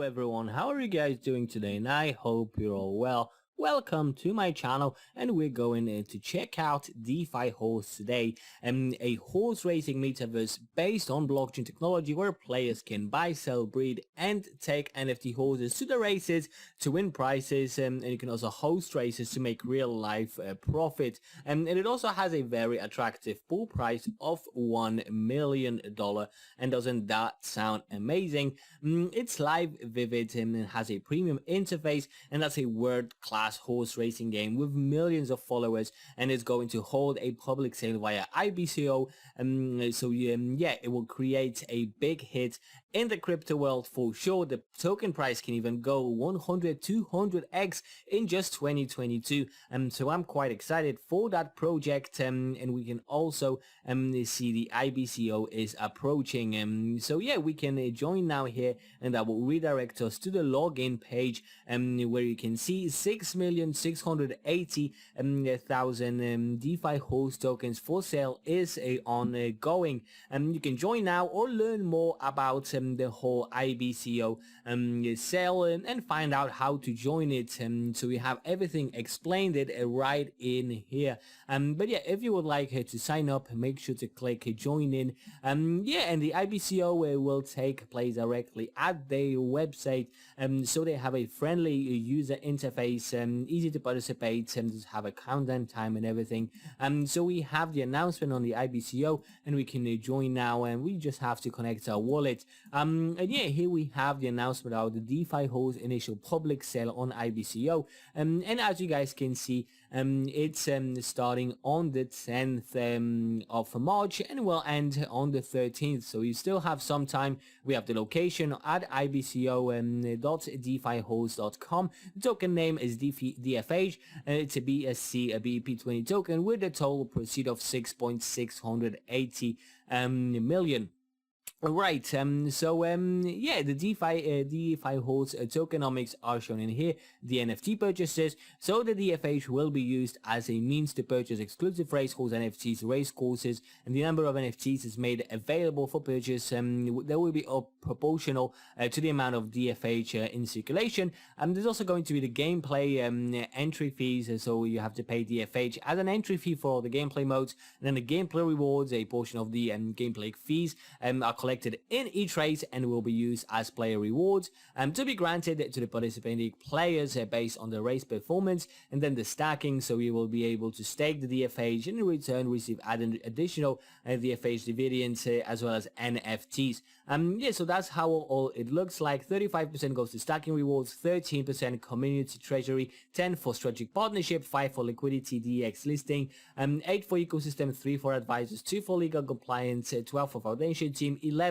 everyone, how are you guys doing today? And I hope you're all well. Welcome to my channel, and we're going to check out DefiHorse today, a horse racing metaverse based on blockchain technology where players can buy, sell, breed and take NFT horses to the races to win prizes, and you can also host races to make real life profit. And it also has a very attractive pool price of $1 million, and doesn't that sound amazing? It's live, vivid, and it has a premium interface, and that's a world-class horse racing game with millions of followers, and is going to hold a public sale via IBCO. Yeah, it will create a big hit in the crypto world for sure. The token price can even go 100-200x in just 2022, so I'm quite excited for that project, and we can also see the IBCO is approaching, so yeah, we can join now here, and that will redirect us to the login page, where you can see 6,680,000 DefiHorse tokens for sale is ongoing. You can join now or learn more about the whole IBCO sale, and find out how to join it. So we have everything explained it right in here. But yeah, if you would like to sign up, make sure to click join in. Yeah, and the IBCO will take place directly at their website, so they have a friendly user interface, easy to participate, and just have a countdown time and everything. So we have the announcement on the IBCO, and we can join now, and we just have to connect our wallet. And yeah, here we have the announcement of the DefiHorse initial public sale on IBCO, and as you guys can see, it's starting on the 10th of March and will end on the 13th, so you still have some time. We have the location at ibco.defihorse.com. The token name is DFH, and it's a BSC, a BEP20 token with a total proceed of 6.680 million. Right, yeah, the DefiHorse tokenomics are shown in here, the NFT purchases. So the DFH will be used as a means to purchase exclusive racehorse NFTs, race courses, and the number of NFTs is made available for purchase. They will be proportional to the amount of DFH in circulation. There's also going to be the gameplay entry fees, so you have to pay DFH as an entry fee for all the gameplay modes, and then the gameplay rewards, a portion of the gameplay fees are collected in each race and will be used as player rewards to be granted to the participating players based on the race performance, and then the stacking, so you will be able to stake the DFH and in return receive additional DFH dividends as well as NFTs. Yeah, so that's how all it looks like. 35% goes to stacking rewards, 13% community treasury, 10 for strategic partnership, 5 for liquidity DX listing, 8 for ecosystem, 3 for advisors, 2 for legal compliance, 12 for foundation team, 11%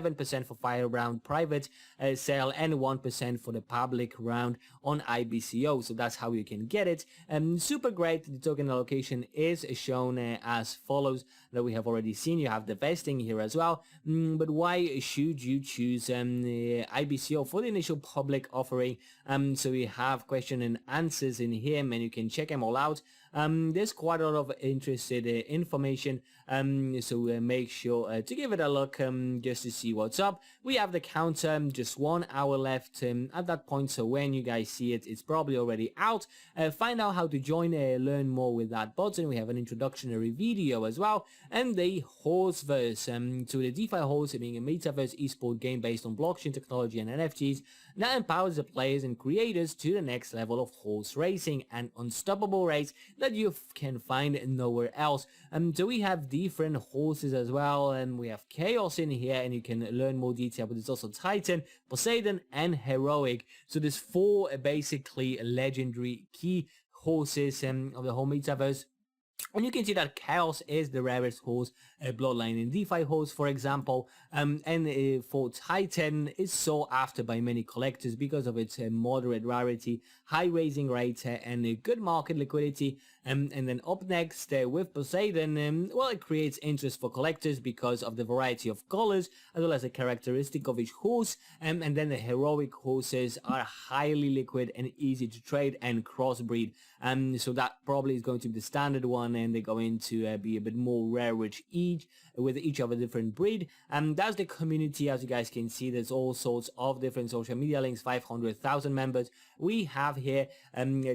for fire round private sale, and 1% for the public round on IBCO. So that's how you can get it. Super great. The token allocation is shown as follows, that we have already seen. You have the vesting here as well, but why should you choose IBCO for the initial public offering? So we have question and answers in here, and you can check them all out. There's quite a lot of interested information, so make sure to give it a look just to see what's up. We have the counter, just 1 hour left at that point, so when you guys see it, it's probably already out. Find out how to join, learn more with that button. We have an introductory video as well, and the Horseverse, to the DefiHorse being a metaverse esport game based on blockchain technology and NFTs that empowers the players and creators to the next level of horse racing, an unstoppable race that you can find nowhere else. So we have different horses as well, and we have Chaos in here, and you can learn more detail, but there's also Titan, Poseidon and Heroic. So there's 4 basically legendary key horses of the whole metaverse. And you can see that Chaos is the rarest horse bloodline in DefiHorse, for example, and for Titan is sought after by many collectors because of its moderate rarity, high raising rate, and good market liquidity. And then up next with Poseidon, well, it creates interest for collectors because of the variety of colors as well as the characteristic of each horse. And then the heroic horses are highly liquid and easy to trade and crossbreed. So that probably is going to be the standard one one, and they're going to be a bit more rare with each of a different breed. And that's the community. As you guys can see, there's all sorts of different social media links, 500,000 members. We have here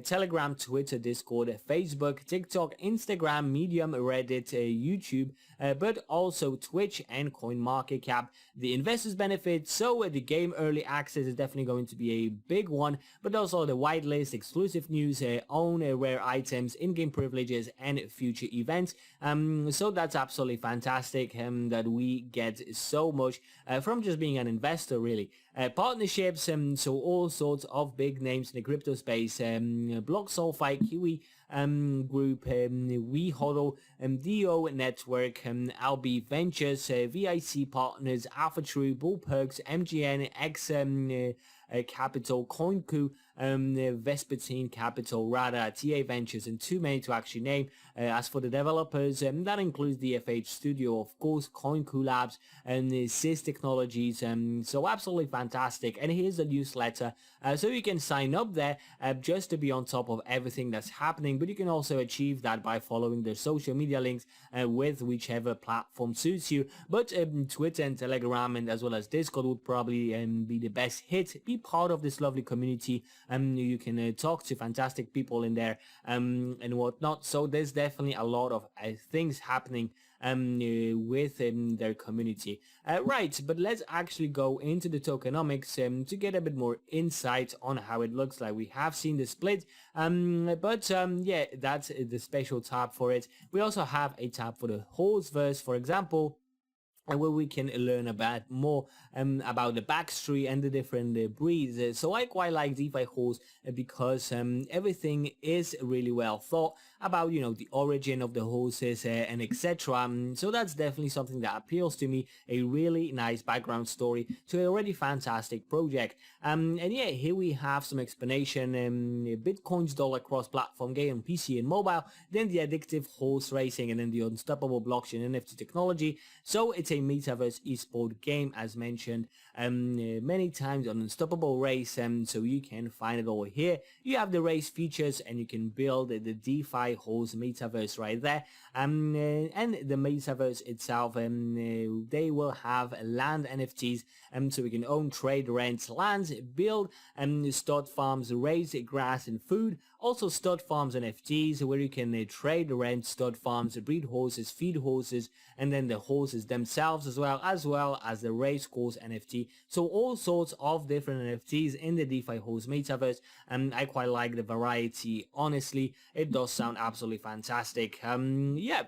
Telegram, Twitter, Discord, Facebook, TikTok, Instagram, Medium, Reddit, YouTube, but also Twitch and CoinMarketCap. The investors benefit, so the game early access is definitely going to be a big one, but also the whitelist, exclusive news, own rare items, in-game privileges, and future events. So that's absolutely fantastic that we get so much from just being an investor, really. Partnerships, so all sorts of big names in the crypto space, Block Sulfide, Kiwi Group, WeHodl, DO Network, LB Ventures, VIC Partners, AlphaTrue, Bullperks, MGN, X Capital, CoinCo, Vespertine Capital, Rada, TA Ventures, and too many to actually name. As for the developers, that includes DFH Studio, of course, CoinCo Labs, and Sys Technologies, so absolutely fantastic. And here's the newsletter, so you can sign up there just to be on top of everything that's happening, but you can also achieve that by following their social media links with whichever platform suits you. But Twitter and Telegram, and as well as Discord, would probably be the best hit. Be part of this lovely community. You can talk to fantastic people in there and whatnot. So there's definitely a lot of things happening with their community. Right, but let's actually go into the tokenomics to get a bit more insight on how it looks like. We have seen the split, but yeah, that's the special tab for it. We also have a tab for the horseverse, for example, and where we can learn about more about the backstory and the different breeds. So I quite like DefiHorse because everything is really well thought about, you know, the origin of the horses and etc. So that's definitely something that appeals to me. A really nice background story to a already fantastic project. And yeah, here we have some explanation. Bitcoin's dollar cross-platform game on PC and mobile, then the addictive horse racing, and then the unstoppable blockchain NFT technology. So it's a metaverse esport game, as mentioned many times, on Unstoppable Race, so you can find it all here. You have the race features, and you can build the DefiHorse metaverse right there, and the metaverse itself, they will have land NFTs, so we can own, trade, rent lands, build stud farms, raise grass and food. Also stud farms NFTs, where you can trade, rent stud farms, breed horses, feed horses, and then the horses themselves as well as the race course NFT. So all sorts of different NFTs in the DefiHorse metaverse, and I quite like the variety. Honestly, it does sound absolutely fantastic. Yeah,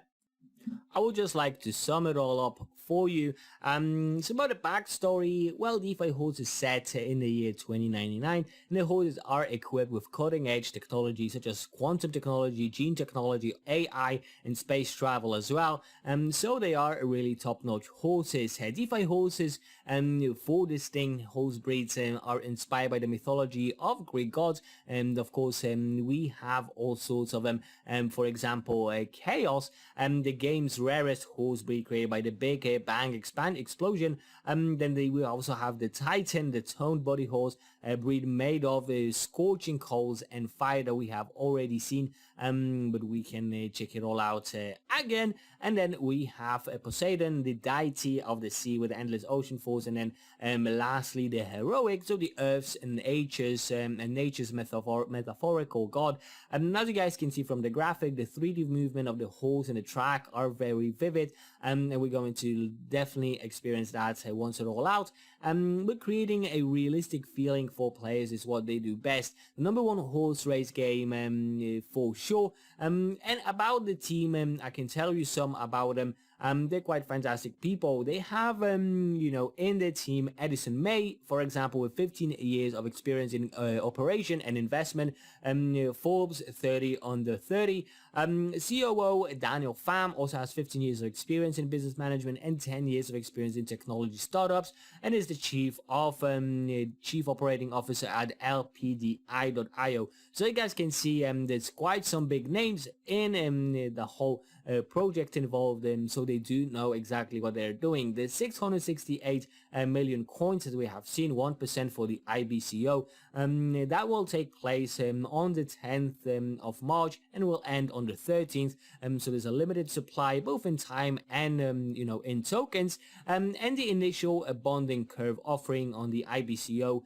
I would just like to sum it all up for you. So about the backstory, well, DefiHorse is set in the year 2099, and the horses are equipped with cutting-edge technology such as quantum technology, gene technology, AI, and space travel as well. So they are really top-notch horses. DefiHorses, 4 distinct horse breeds are inspired by the mythology of Greek gods, and of course we have all sorts of them. For example, Chaos, the game's rarest horse breed created by the Big Bang explosion. Then they will also have the Titan, the toned body horse, a breed made of scorching coals and fire that we have already seen, but we can check it all out again. And then we have Poseidon, the deity of the sea with endless ocean force, and then lastly the heroic, so the earth's and nature's metaphorical god. And as you guys can see from the graphic, the 3D movement of the horse and the track are very vivid, and we're going to definitely experience that once it's all out. But creating a realistic feeling for players is what they do best. The #1 horse race game for sure. And about the team, I can tell you some about them. They're quite fantastic people. They have, you know, in their team, Edison May, for example, with 15 years of experience in operation and investment. Forbes 30 under 30. COO Daniel Pham also has 15 years of experience in business management and 10 years of experience in technology startups, and is the chief operating officer at LPDI.io. So you guys can see there's quite some big names in the whole project involved in, so they do know exactly what they're doing. The 668 million coins that we have seen, 1% for the IBCO, that will take place on the 10th of March and will end on the 13th. So there's a limited supply both in time and in tokens, and the initial bonding curve offering on the IBCO.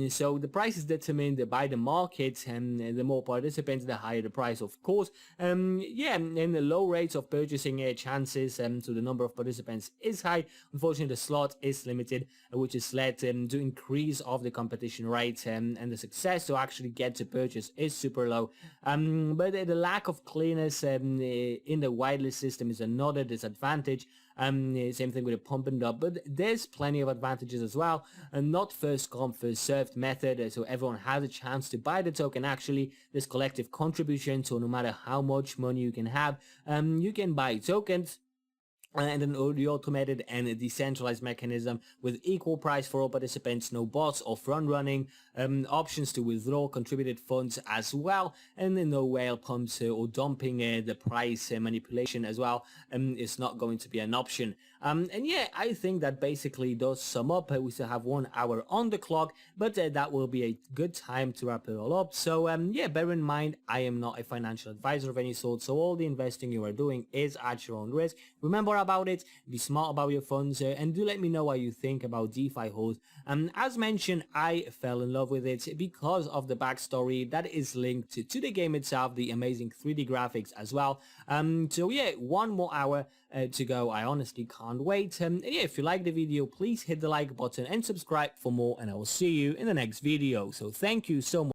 So the price is determined by the market, and the more participants, the higher the price, of course. And the low rates of purchasing chances, so the number of participants is high. Unfortunately, the slot is limited, which has led to increase of the competition rate, and the success to actually get to purchase is super low. But the lack of clearness in the whitelist system is another disadvantage. Same thing with the pump and dump, but there's plenty of advantages as well, and not first come first served method, so everyone has a chance to buy the token. Actually, there's collective contribution, so no matter how much money you can have, you can buy tokens, and an automated and decentralized mechanism with equal price for all participants, no bots or front running, options to withdraw contributed funds as well, and then no whale pumps or dumping the price manipulation as well is not going to be an option. And yeah, I think that basically does sum up. We still have 1 hour on the clock, but that will be a good time to wrap it all up. So yeah, bear in mind, I am not a financial advisor of any sort, so all the investing you are doing is at your own risk. Remember about it, be smart about your funds, and do let me know what you think about DefiHorse. As mentioned, I fell in love with it because of the backstory that is linked to the game itself, the amazing 3D graphics as well. So yeah, 1 more hour to go. I honestly can't wait. Yeah, if you like the video, please hit the like button and subscribe for more, and I will see you in the next video. So thank you so much.